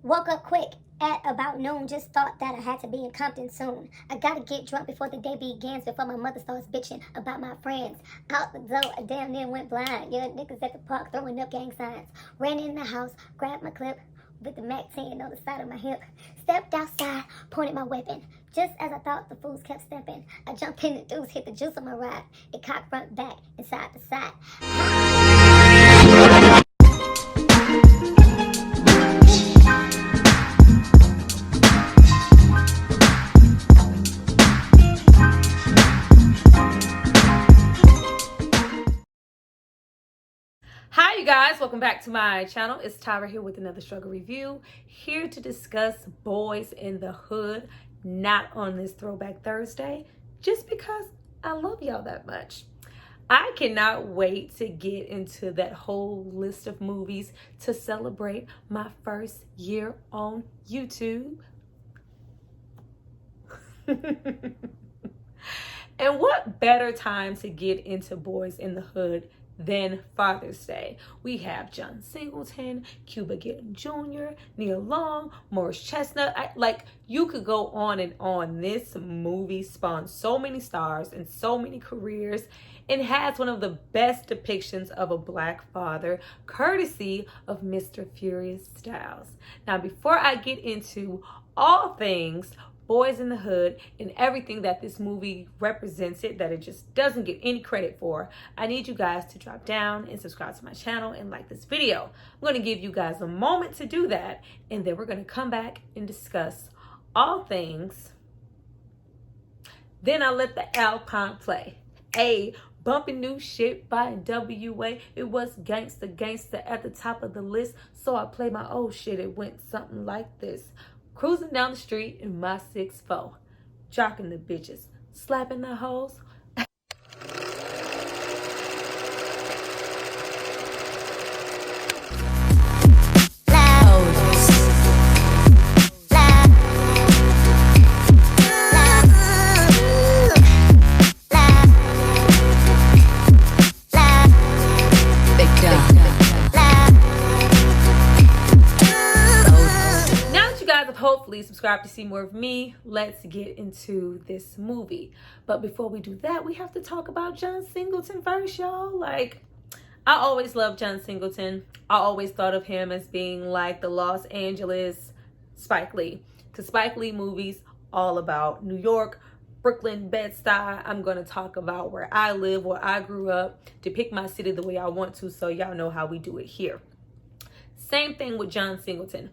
Woke up quick at about noon, just thought that I had to be in Compton soon. I gotta get drunk before the day begins, before my mother starts bitching about my friends. Out the door, I damn near went blind. Yeah, niggas at the park throwing up gang signs. Ran in the house, grabbed my clip with the Mac 10 on the side of my hip. Stepped outside, pointed my weapon. Just as I thought, the fools kept stepping. I jumped in the deuce, hit the juice on my ride. It cocked front, back, and side to side. Hi you guys, welcome back to my channel. It's Tyra here with another struggle review, here to discuss Boyz in the Hood, not on this Throwback Thursday, just because I love y'all that much. I cannot wait to get into that whole list of movies to celebrate my first year on YouTube. And what better time to get into Boyz in the Hood than Father's Day? We have John Singleton, Cuba Gooding Jr, Nia Long, Chestnut. You could go on and on. This movie spawned so many stars and so many careers and has one of the best depictions of a black father, courtesy of Mr. Furious Styles. Now, before I get into all things Boyz in the Hood and everything that this movie represents it, that it just doesn't get any credit for, I need you guys to drop down and subscribe to my channel and like this video. I'm going to give you guys a moment to do that, and then we're going to come back and discuss all things. Then I let the Alpine play. Bumping new shit by NWA. It was gangsta at the top of the list, so I play my old shit. It went something like this. Cruising down the street in my 6'4", jocking the bitches, slapping the hoes. Hopefully subscribe to see more of me. Let's get into this movie. But before we do that, we have to talk about John Singleton first, y'all. I always loved John Singleton. I always thought of him as being like the Los Angeles Spike Lee. Because Spike Lee movies all about New York, Brooklyn, Bed-Stuy. I'm going to talk about where I live, where I grew up, depict my city the way I want to, so y'all know how we do it here. Same thing with John Singleton.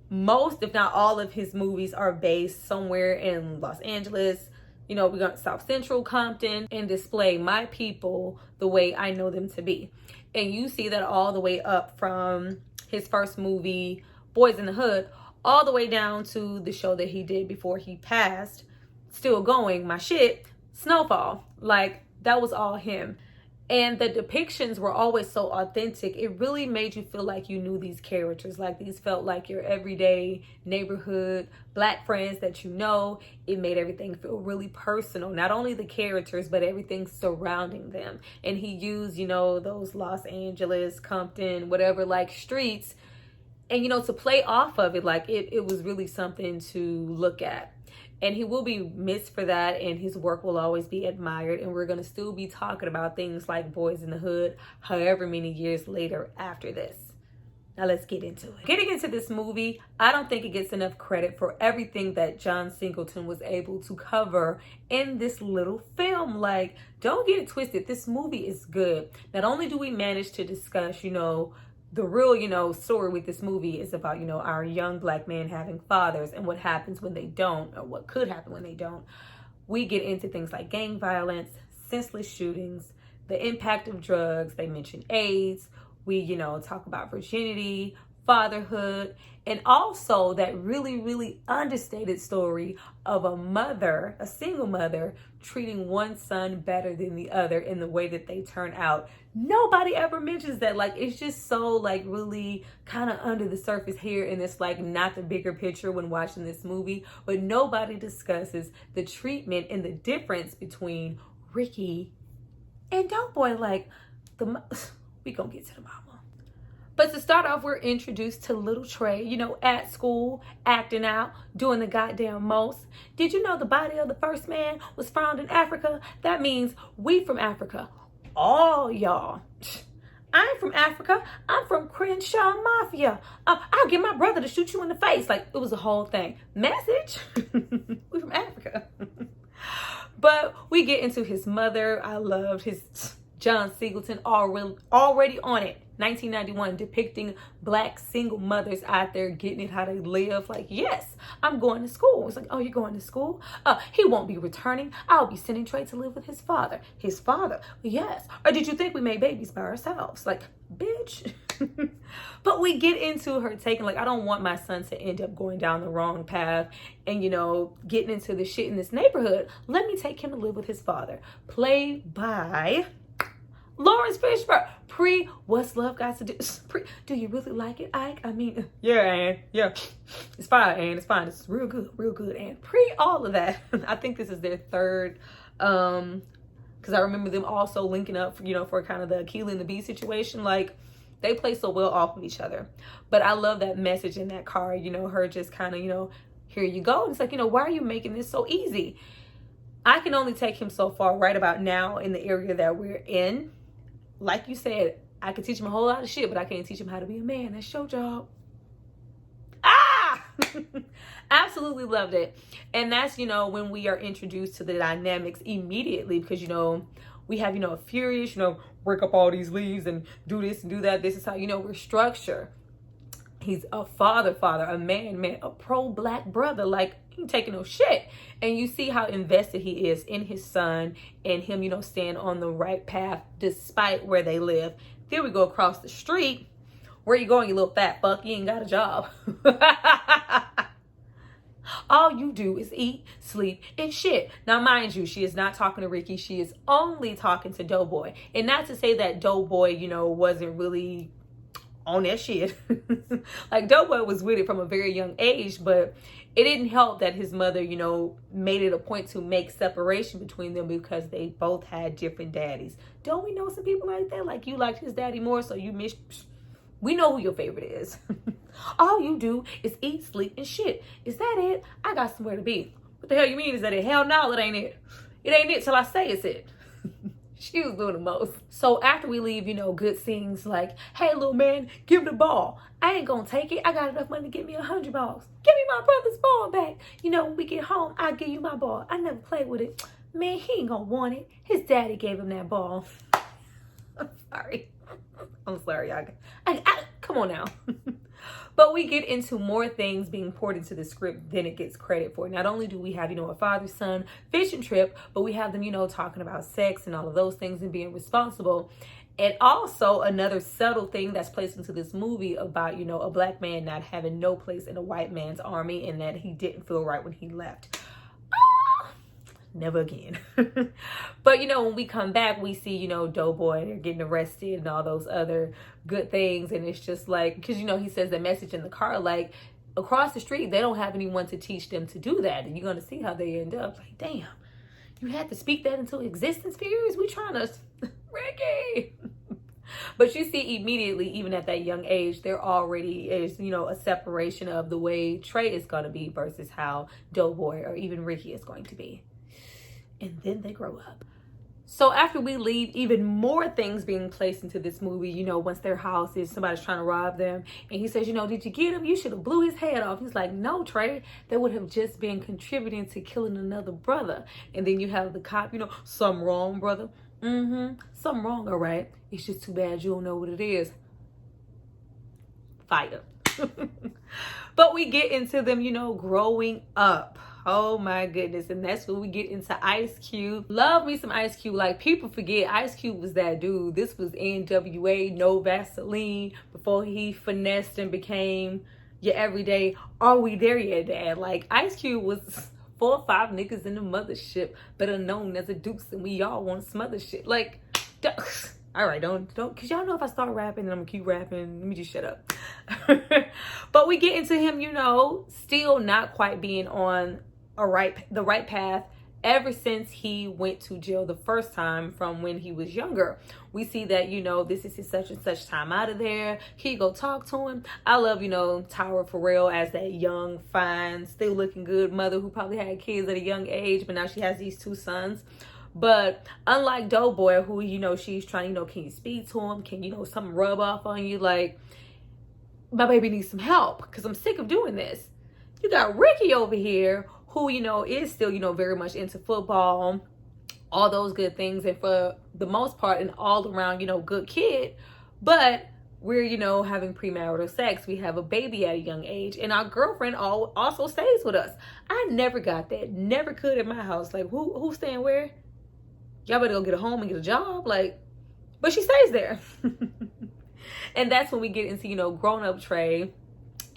Most, if not all, of his movies are based somewhere in Los Angeles. You know, we got South Central, Compton, and display my people the way I know them to be. And you see that all the way up from his first movie, Boyz in the Hood, all the way down to the show that he did before he passed, still going, my shit, Snowfall. That was all him. And the depictions were always so authentic. It really made you feel like you knew these characters. These felt like your everyday neighborhood black friends that you know. It made everything feel really personal. Not only the characters, but everything surrounding them. And he used, those Los Angeles, Compton, whatever, streets. And, to play off of it, it was really something to look at. And he will be missed for that, and his work will always be admired. And we're going to still be talking about things like Boyz in the Hood, however many years later after this. Now let's get into it. Getting into this movie, I don't think it gets enough credit for everything that John Singleton was able to cover in this little film. Don't get it twisted. This movie is good. Not only do we manage to discuss, the real, story with this movie is about, our young black men having fathers and what happens when they don't, or what could happen when they don't. We get into things like gang violence, senseless shootings, the impact of drugs. They mention AIDS. We, talk about virginity, fatherhood, and also that really, really understated story of a mother, a single mother, treating one son better than the other in the way that they turn out. Nobody ever mentions that. It's just so really kind of under the surface here, and it's not the bigger picture when watching this movie. But nobody discusses the treatment and the difference between Ricky and DoughBoy. We gonna get to the mama. But to start off, we're introduced to little Trey, you know, at school, acting out, doing the goddamn most. Did you know the body of the first man was found in Africa? That means we from Africa. All y'all. I ain't from Africa. I'm from Crenshaw Mafia. I'll get my brother to shoot you in the face. Like, it was a whole thing. Message? We from Africa. But we get into his mother. I loved his John Singleton already on it. 1991, depicting black single mothers out there getting it how they live. Like, yes, I'm going to school. It's like, oh, you're going to school? He won't be returning. I'll be sending Trey to live with his father. His father? Yes. Or did you think we made babies by ourselves? Like, bitch. But we get into her taking, like, I don't want my son to end up going down the wrong path and, you know, getting into the shit in this neighborhood. Let me take him to live with his father. Played by Laurence Fishburne. What's love got to do? Do you really like it, Ike? I mean, yeah, Ann. Yeah. It's fine, Ann. It's fine. It's real good, Ann. All of that. I think this is their third, because I remember them also linking up, you know, for kind of the Keely and the Bee situation. Like, they play so well off of each other. But I love that message in that car, you know, her just kind of, you know, here you go. And it's like, you know, why are you making this so easy? I can only take him so far right about now in the area that we're in. Like you said, I could teach him a whole lot of shit, but I can't teach him how to be a man. That's your job. Absolutely loved it. And that's, you know, when we are introduced to the dynamics immediately, because, you know, we have, you know, a furious, you know, break up all these leaves and do this and do that. This is how, you know, we're structured. He's a father, a man, a pro-black brother. Like, he ain't taking no shit. And you see how invested he is in his son and him, you know, staying on the right path despite where they live. Then we go across the street. Where you going, you little fat fuck? You ain't got a job. All you do is eat, sleep, and shit. Now, mind you, she is not talking to Ricky. She is only talking to DoughBoy. And not to say that DoughBoy, you know, wasn't really on that shit. Like, DoughBoy was with it from a very young age, but it didn't help that his mother, you know, made it a point to make separation between them because they both had different daddies. Don't we know some people like that? Like, you liked his daddy more, so you miss. We know who your favorite is. All you do is eat, sleep, and shit. Is that it? I got somewhere to be. What the hell you mean? Is that it? Hell no, it ain't it. It ain't it till I say it's it. She was doing the most. So after we leave, you know, good things like, hey, little man, give the ball. I ain't gonna take it. I got enough money to get me 100 balls. Give me my brother's ball back. You know, when we get home, I'll give you my ball. I never played with it. Man, he ain't gonna want it. His daddy gave him that ball. I'm sorry. I'm sorry, y'all. Come on now. But we get into more things being poured into the script than it gets credit for. Not only do we have, you know, a father-son fishing trip, but we have them, you know, talking about sex and all of those things and being responsible. And also another subtle thing that's placed into this movie about, you know, a black man not having no place in a white man's army and that he didn't feel right when he left. Never again. But, you know, when we come back, we see, you know, DoughBoy, they're getting arrested and all those other good things. And it's just like, because, you know, he says the message in the car, like, across the street, they don't have anyone to teach them to do that. And you're going to see how they end up. Like, damn, you had to speak that into existence, Furious? We trying to, Ricky. But you see immediately, even at that young age, there already is, you know, a separation of the way Trey is going to be versus how DoughBoy or even Ricky is going to be. And then they grow up. So after we leave, even more things being placed into this movie, you know, once their house is, somebody's trying to rob them. And he says, you know, did you get him? You should have blew his head off. He's like, no, Trey, that would have just been contributing to killing another brother. And then you have the cop, you know, something wrong, brother. Something wrong, all right. It's just too bad you don't know what it is. Fire. But we get into them, you know, growing up. Oh my goodness. And that's when we get into Ice Cube. Love me some Ice Cube. Like, people forget Ice Cube was that dude. This was NWA, no Vaseline, before he finessed and became your everyday, are we there yet, Dad? Like, Ice Cube was 4 or 5 niggas in the mothership, better known as a Dukes, and we all want some other shit. Like, all right, don't, because y'all know if I start rapping, then I'm gonna keep rapping. Let me just shut up. But we get into him, you know, still not quite being on the right path ever since he went to jail the first time from when he was younger. We see that, you know, this is his such and such time out of there. Can you go talk to him? I love, you know, Tyra Farrell as that young, fine, still looking good mother who probably had kids at a young age, but now she has these two sons. But unlike DoughBoy, who, you know, she's trying, you know, can you speak to him? Can, you know, something rub off on you? Like, my baby needs some help because I'm sick of doing this. You got Ricky over here who, you know, is still, you know, very much into football, all those good things, and for the most part an all around, you know, good kid. But we're, you know, having premarital sex. We have a baby at a young age, and our girlfriend also stays with us. I never got that. Never could in my house. Like, who's staying where? Y'all better go get a home and get a job. Like, but she stays there. And that's when we get into, you know, grown-up Trey,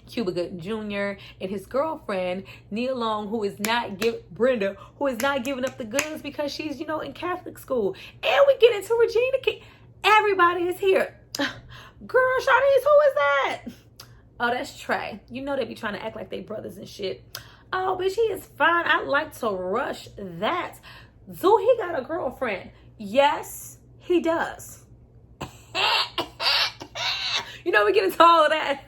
Cuba Gooding Jr., and his girlfriend, Nia Long, who is not giving up the goods because she's, you know, in Catholic school. And we get into Regina King. Everybody is here. Girl, Shawnees, who is that? Oh, that's Trey. You know they be trying to act like they brothers and shit. Oh, but she is fine. I like to rush that. Zoo, he got a girlfriend. Yes, he does. You know, we get into all of that.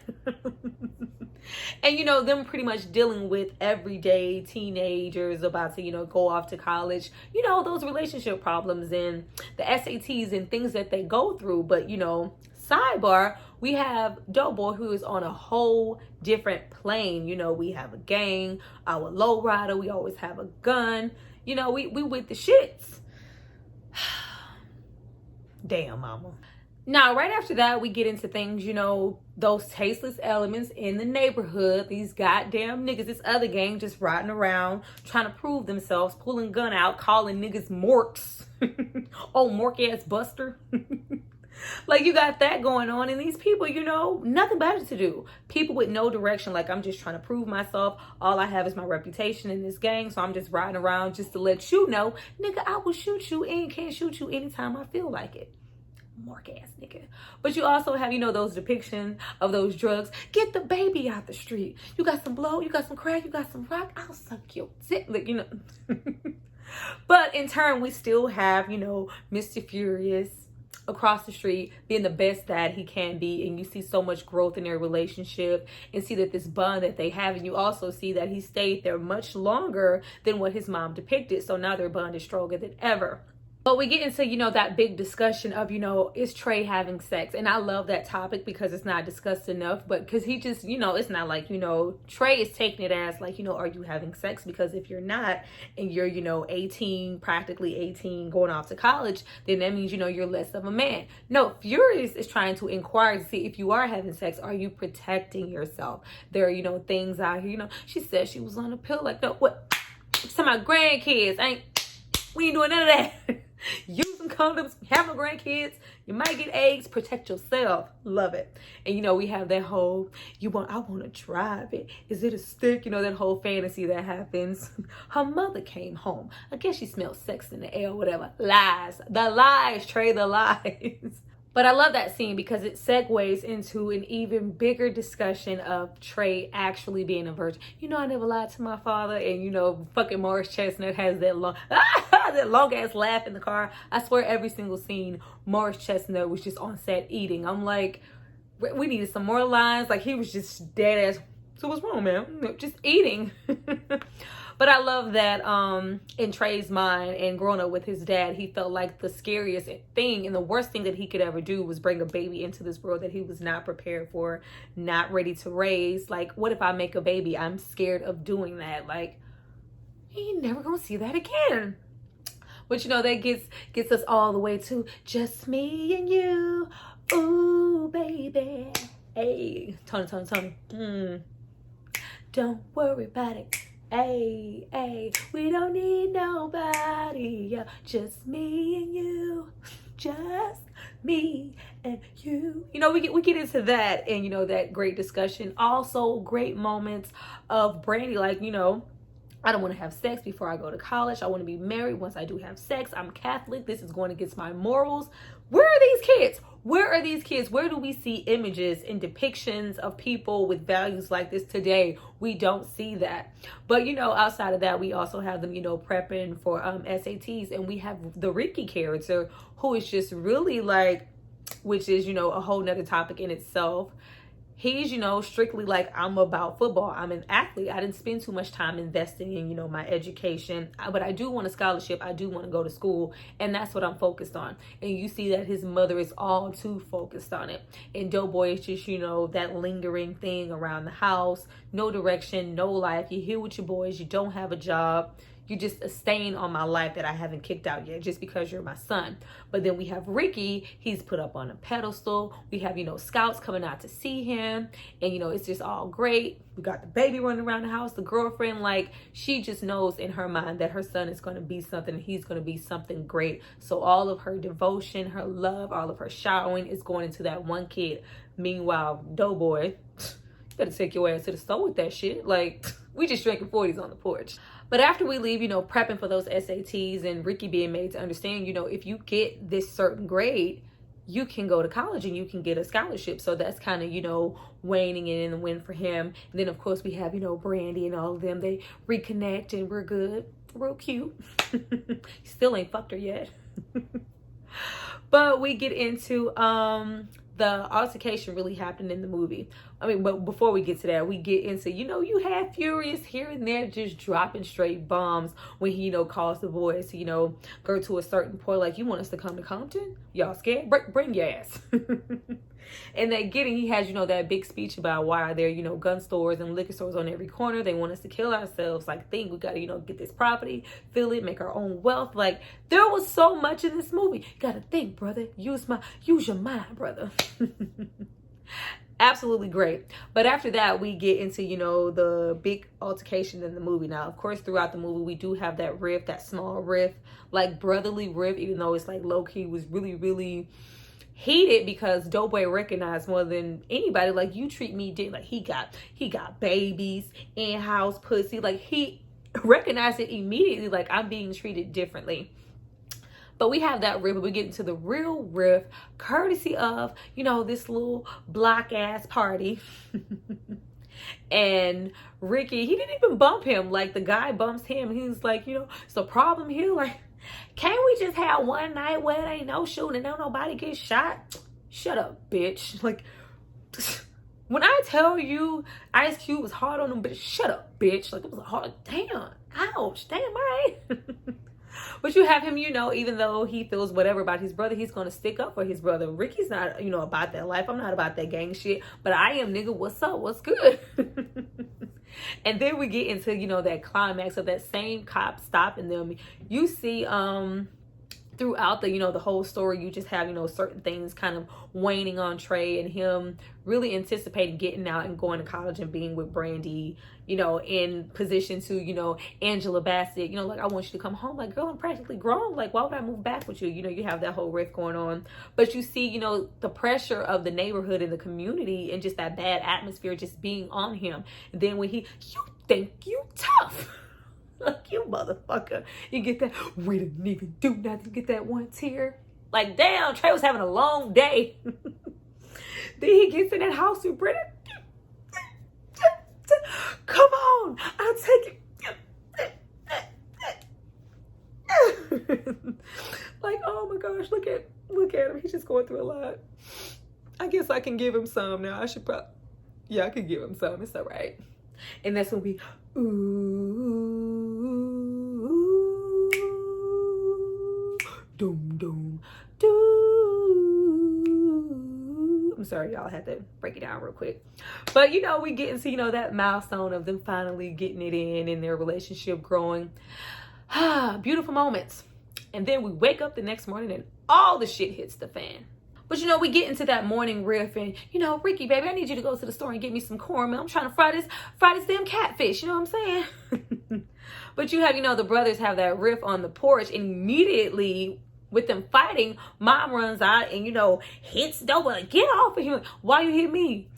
And, you know, them pretty much dealing with everyday teenagers about to, you know, go off to college. You know, those relationship problems and the SATs and things that they go through. But, you know, sidebar, we have DoughBoy, who is on a whole different plane. You know, we have a gang, our lowrider, we always have a gun. You know, we with the shits. Damn, mama. Now, right after that, we get into things, you know, those tasteless elements in the neighborhood. These goddamn niggas, this other gang just riding around, trying to prove themselves, pulling gun out, calling niggas morks. Oh, mork-ass buster. Like, you got that going on. And these people, you know, nothing better to do. People with no direction. Like, I'm just trying to prove myself. All I have is my reputation in this gang. So I'm just riding around just to let you know, nigga, I will shoot you and can shoot you anytime I feel like it. Mark ass nigga. But you also have, you know, those depictions of those drugs. Get the baby out the street. You got some blow, you got some crack, you got some rock. I'll suck your dick. Like, you know. But in turn, we still have, you know, Mr. Furious across the street being the best dad he can be, and you see so much growth in their relationship and see that this bond that they have, and you also see that he stayed there much longer than what his mom depicted. So now their bond is stronger than ever. But we get into, you know, that big discussion of, you know, is Trey having sex? And I love that topic because it's not discussed enough. But because he just, you know, it's not like, you know, Trey is taking it as like, you know, are you having sex? Because if you're not and you're, you know, 18, practically 18, going off to college, then that means, you know, you're less of a man. No, Furious is trying to inquire to see if you are having sex, are you protecting yourself? There are, you know, things out here, you know, she said she was on a pill. Like, no, what? She's talking about grandkids. We ain't doing none of that. Use some condoms, have no grandkids, you might get AIDS, protect yourself. Love it. And you know, we have that whole, I want to drive it. Is it a stick? You know, that whole fantasy that happens. Her mother came home. I guess she smelled sex in the air or whatever. Lies. The lies, Trey, the lies. But I love that scene because it segues into an even bigger discussion of Trey actually being a virgin. You know, I never lied to my father. And, you know, fucking Morris Chestnut has that long ass laugh in the car. I swear every single scene, Morris Chestnut was just on set eating. I'm like, we needed some more lines. Like, he was just dead ass. So what's wrong, man? Just eating. But I love that in Trey's mind and growing up with his dad, he felt like the scariest thing and the worst thing that he could ever do was bring a baby into this world that he was not prepared for, not ready to raise. Like, what if I make a baby? I'm scared of doing that. Like, he ain't never gonna see that again. But, you know, that gets us all the way to just me and you. Ooh, baby. Hey, Tony. Don't worry about it. Hey, we don't need nobody. Yeah, just me and you. Just me and you. You know, we get into that and, you know, that great discussion. Also, great moments of Brandy. Like, you know, I don't want to have sex before I go to college. I want to be married once I do have sex. I'm Catholic. This is going against my morals. Where are these kids? Where are these kids? Where do we see images and depictions of people with values like this today? We don't see that. But, you know, outside of that, we also have them, you know, prepping for SATs. And we have the Ricky character who is just really like, which is, you know, a whole nother topic in itself. He's, you know, strictly like, I'm about football. I'm an athlete. I didn't spend too much time investing in, you know, my education. But I do want a scholarship. I do want to go to school. And that's what I'm focused on. And you see that his mother is all too focused on it. And DoughBoy is just, you know, that lingering thing around the house. No direction, no life. You're here with your boys. You don't have a job. You're just a stain on my life that I haven't kicked out yet just because you're my son. But then we have Ricky. He's put up on a pedestal. We have, you know, scouts coming out to see him. And, you know, it's just all great. We got the baby running around the house. The girlfriend, like, she just knows in her mind that her son is going to be something. He's going to be something great. So all of her devotion, her love, all of her showering is going into that one kid. Meanwhile, DoughBoy, you better take your ass to the store with that shit. Like, we just drinking 40s on the porch. But after we leave, you know, prepping for those SATs and Ricky being made to understand, you know, if you get this certain grade, you can go to college and you can get a scholarship. So that's kind of, you know, waning in the win for him. And then, of course, we have, you know, Brandy and all of them. They reconnect and we're good. Real cute. Still ain't fucked her yet. But we get into the altercation really happened in the movie. I mean, but before we get to that, we get into, you know, you have Furious here and there just dropping straight bombs when he, you know, calls the boys to, you know, go to a certain point. Like, you want us to come to Compton? Y'all scared? Bring your ass. And he has, you know, that big speech about why there are, you know, gun stores and liquor stores on every corner. They want us to kill ourselves. Like, we got to, you know, get this property, fill it, make our own wealth. Like, there was so much in this movie. Got to think, brother. Use your mind, brother. Absolutely great. But after that, we get into, you know, the big altercation in the movie. Now, of course, throughout the movie, we do have that riff, that small riff, like brotherly riff, even though it's like low-key, was really, really heated because DoughBoy recognized more than anybody, like, you treat me like he got babies, in-house pussy. Like, he recognized it immediately, like, I'm being treated differently. But we have that riff, but we get into the real riff, courtesy of, you know, this little block-ass party. And Ricky, he didn't even bump him. Like, the guy bumps him. He's like, you know, it's a problem here. Like, can't we just have one night where there ain't no shooting and nobody gets shot? Shut up, bitch. Like, when I tell you Ice Cube was hard on him, but shut up, bitch. Like, it was a hard, damn, ouch, damn, all right. But you have him, you know, even though he feels whatever about his brother, he's going to stick up for his brother. Ricky's not, you know, about that life. I'm not about that gang shit. But I am, nigga. What's up? What's good? And then we get into, you know, that climax of that same cop stopping them. You see, throughout the, you know, the whole story, you just have, you know, certain things kind of waning on Trey and him really anticipating getting out and going to college and being with Brandy, you know, in position to, you know, Angela Bassett, you know, like, I want you to come home. Like, girl, I'm practically grown. Like, why would I move back with you? You know, you have that whole riff going on. But you see, you know, the pressure of the neighborhood and the community and just that bad atmosphere just being on him. And then when you think you tough. Like, you motherfucker. You get that, we didn't even do nothing. Get that one tear. Like, damn, Trey was having a long day. Then he gets in that house with Brittany. Come on, I'll take it. Like, oh my gosh, look at him. He's just going through a lot. I guess I can give him some now. I should probably, yeah, I could give him some. It's all right. And that's when we, ooh, doom, doom, doom. I'm sorry, y'all, I had to break it down real quick. But, you know, we get into, you know, that milestone of them finally getting it in and their relationship growing. Beautiful moments. And then we wake up the next morning and all the shit hits the fan. But, you know, we get into that morning riff and, you know, Ricky, baby, I need you to go to the store and get me some cornmeal. I'm trying to fry this damn catfish. You know what I'm saying? But you have, you know, the brothers have that riff on the porch, and immediately with them fighting, mom runs out and, you know, hits DoughBoy. Like, get off of him. Why you hit me?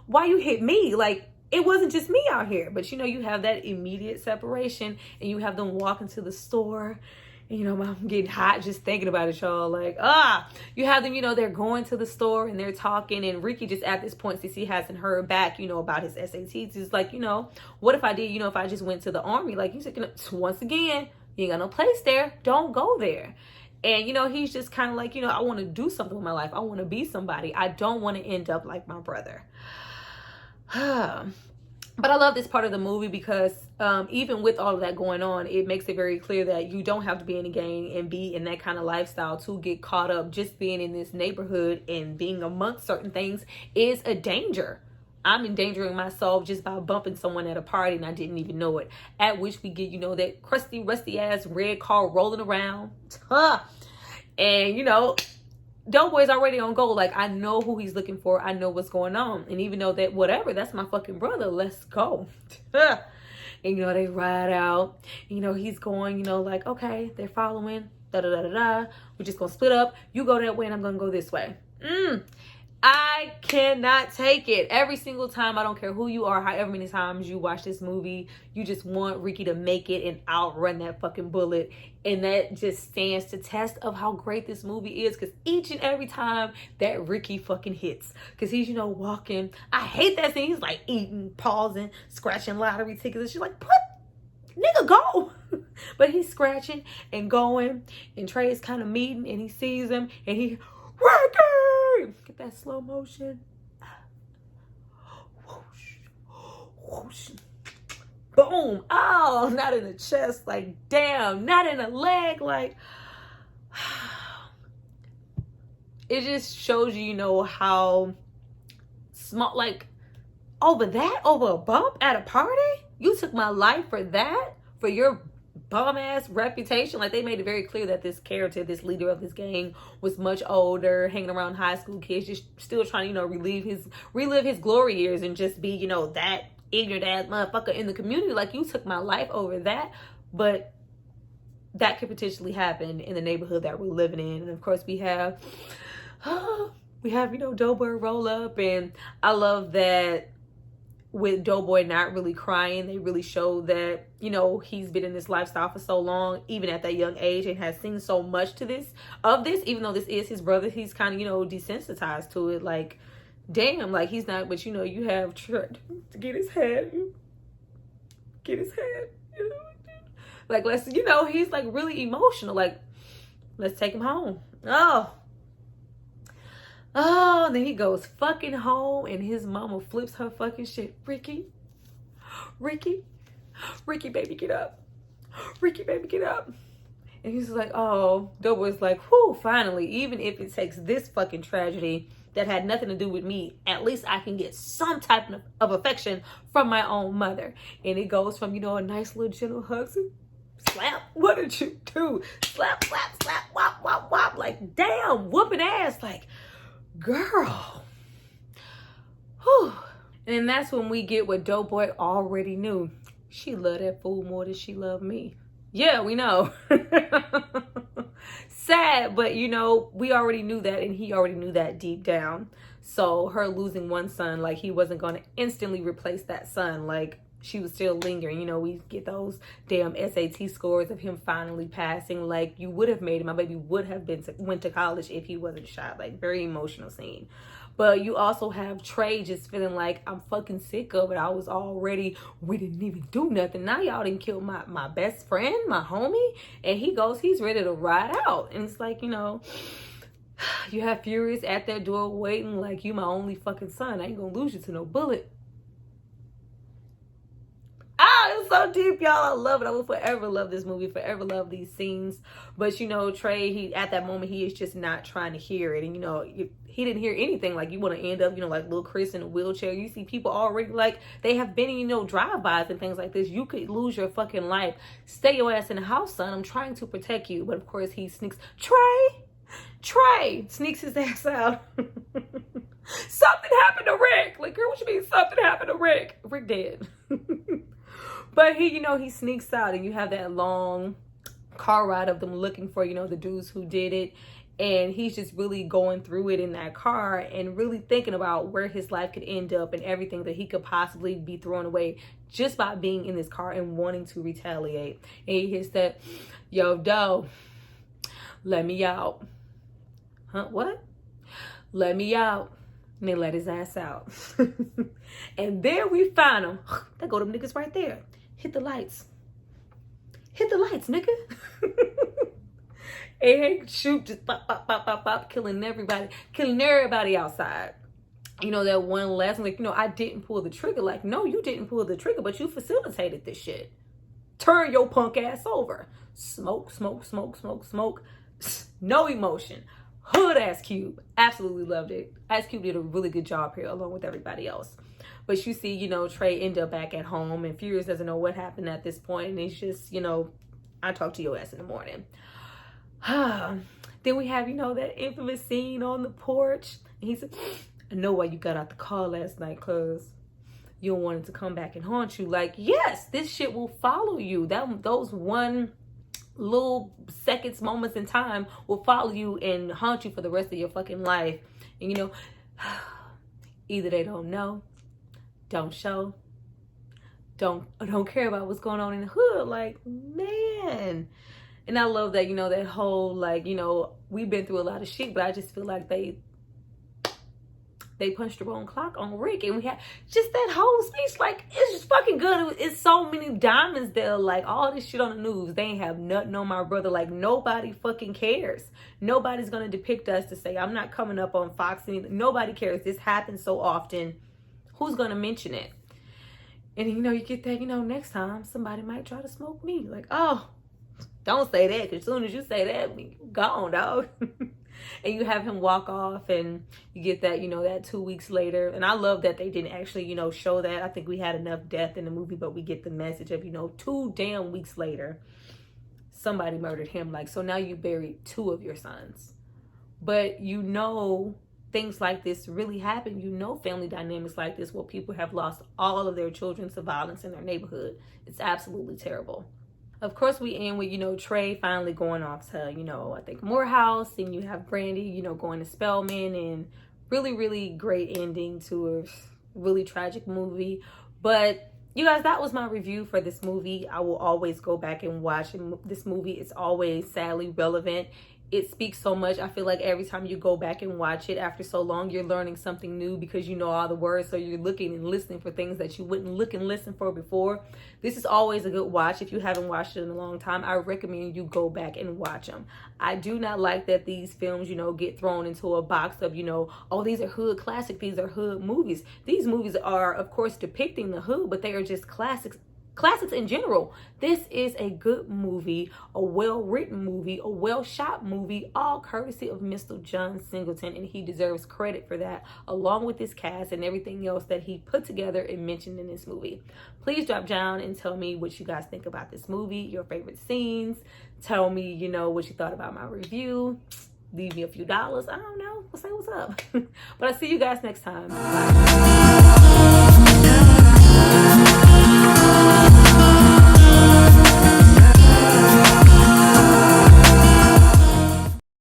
Why you hit me? Like, it wasn't just me out here. But you know, you have that immediate separation, and you have them walk into the store. And, you know, I'm getting hot just thinking about it, y'all. Like, you have them, you know, they're going to the store and they're talking. And Ricky just at this point, since he hasn't heard back, you know, about his SATs, he's like, you know, what if I did, you know, if I just went to the army? Like, he's like, once again, you ain't got no place there. Don't go there. And, you know, he's just kind of like, you know, I want to do something with my life. I want to be somebody. I don't want to end up like my brother. But I love this part of the movie because even with all of that going on, it makes it very clear that you don't have to be in a gang and be in that kind of lifestyle to get caught up. Just being in this neighborhood and being amongst certain things is a danger. I'm endangering myself just by bumping someone at a party and I didn't even know it. At which we get, you know, that crusty, rusty ass red car rolling around. And, you know, DoughBoy's already on goal. Like, I know who he's looking for. I know what's going on. And even though that, whatever, that's my fucking brother. Let's go. And, you know, they ride out. You know, he's going, you know, like, okay, they're following. Da-da-da-da-da. We're just going to split up. You go that way and I'm going to go this way. I cannot take it. Every single time, I don't care who you are, however many times you watch this movie, you just want Ricky to make it and outrun that fucking bullet. And that just stands to test of how great this movie is. Because each and every time that Ricky fucking hits. Because he's, you know, walking. I hate that scene. He's like eating, pausing, scratching lottery tickets. And she's like, nigga, go. But he's scratching and going. And Trey is kind of meeting and he sees him. And he, Ricky! Get that slow motion. Whoosh. Whoosh. Boom. Oh, not in the chest. Like, damn. Not in the leg. Like, it just shows you, you know, how small, like, over a bump at a party? You took my life for that? For your bum ass reputation? Like, they made it very clear that this character, this leader of this gang, was much older, hanging around high school kids, just still trying to, you know, relive his glory years and just be, you know, that ignorant ass motherfucker in the community. Like, you took my life over that. But that could potentially happen in the neighborhood that we're living in. And of course we have you know, DoughBoy roll up. And I love that with DoughBoy not really crying, they really show that, you know, he's been in this lifestyle for so long, even at that young age, and has seen so much to this, even though this is his brother, he's kind of, you know, desensitized to it. Like, damn, like, he's not, but, you know, you have to get his head, you know, like, let's, you know, he's like really emotional, like, let's take him home. Oh, and then he goes fucking home and his mama flips her fucking shit. Ricky, baby, get up. Ricky, baby, get up. And he's like, oh, DoughBoy's like, whew, finally, even if it takes this fucking tragedy that had nothing to do with me, at least I can get some type of affection from my own mother. And it goes from, you know, a nice little gentle hug to slap. What did you do? Slap, whop, whop, whop. Like, damn, whooping ass. Like, girl. Whew. And that's when we get what DoughBoy already knew. She loved that fool more than she loved me. Yeah, we know. Sad, but you know, we already knew that, and he already knew that deep down. So her losing one son, like, he wasn't going to instantly replace that son. Like, she was still lingering. You know, we get those damn SAT scores of him finally passing. Like, you would have made it. My baby would have went to college if he wasn't shot. Like, very emotional scene. But you also have Trey just feeling like, I'm fucking sick of it. We didn't even do nothing. Now y'all didn't kill my best friend, my homie. And he's ready to ride out. And it's like, you know, you have Furious at that door waiting like, you my only fucking son. I ain't gonna lose you to no bullet. It's so deep, y'all. I love it. I will forever love this movie, forever love these scenes. But, you know, Trey, at that moment, he is just not trying to hear it. And, you know, he didn't hear anything. Like, you want to end up, you know, like little Chris in a wheelchair. You see people already, like, they have been in, you know, drive-bys and things like this. You could lose your fucking life. Stay your ass in the house, son. I'm trying to protect you. But, of course, he sneaks. Trey sneaks his ass out. Something happened to Rick. Like, girl, what you mean something happened to Rick? Rick dead. But he, you know, he sneaks out, and you have that long car ride of them looking for, you know, the dudes who did it. And he's just really going through it in that car and really thinking about where his life could end up and everything that he could possibly be thrown away just by being in this car and wanting to retaliate. And he hits that, yo, Doe, let me out. Huh? What? Let me out. And they let his ass out. And there we find him. There go them niggas right there. Hit the lights. Hit the lights, nigga. And shoot, just pop, pop, pop, pop, pop, killing everybody outside. You know, that one last one, like, you know, I didn't pull the trigger. Like, no, you didn't pull the trigger, but you facilitated this shit. Turn your punk ass over. Smoke, smoke, smoke, smoke, smoke. No emotion. Hood ass Cube. Absolutely loved it. Ice Cube did a really good job here along with everybody else. But you see, you know, Trey ended up back at home and Furious doesn't know what happened at this point. And it's just, you know, I'll talk to your ass in the morning. Then we have, you know, that infamous scene on the porch. And he said, I know why you got out the car last night, cuz you don't want it to come back and haunt you. Like, yes, this shit will follow you. Those one little seconds, moments in time will follow you and haunt you for the rest of your fucking life. And, you know, either they don't know, don't show, don't care about what's going on in the hood. Like, man. And I love that, you know, that whole, like, you know, we've been through a lot of shit, but I just feel like they punched the wrong clock on Rick. And we had just that whole speech, like, it's just fucking good. It's so many diamonds there, like, all this shit on the news. They ain't have nothing on my brother. Like, nobody fucking cares. Nobody's going to depict us to say, I'm not coming up on Fox. Nobody cares. This happens so often. Who's going to mention it? And, you know, you get that, you know, next time somebody might try to smoke me. Like, oh, don't say that, because as soon as you say that, we gone, dog. And you have him walk off and you get that, you know, that 2 weeks later. And I love that they didn't actually, you know, show that. I think we had enough death in the movie, but we get the message of, you know, 2 damn weeks later, somebody murdered him. Like, so now you buried 2 of your sons. But, you know, things like this really happen. You know, family dynamics like this where people have lost all of their children to violence in their neighborhood. It's absolutely terrible. Of course, we end with, you know, Trey finally going off to, you know, I think Morehouse. And you have Brandy, you know, going to Spelman. And really, really great ending to a really tragic movie. But, you guys, that was my review for this movie. I will always go back and watch this movie. It's always sadly relevant. It speaks so much. I feel like every time you go back and watch it after so long, you're learning something new because you know all the words. So you're looking and listening for things that you wouldn't look and listen for before. This is always a good watch. If you haven't watched it in a long time, I recommend you go back and watch them. I do not like that these films, you know, get thrown into a box of, you know, oh, these are hood classics. These are hood movies. These movies are, of course, depicting the hood, but they are just classics in general. This is a good movie, a well-written movie, a well-shot movie, all courtesy of Mr. John Singleton, and he deserves credit for that, along with his cast and everything else that he put together and mentioned in this movie. Please drop down and tell me what you guys think about this movie, your favorite scenes. Tell me, you know, what you thought about my review. Leave me a few dollars. I don't know. Say what's up. But I'll see you guys next time. Bye.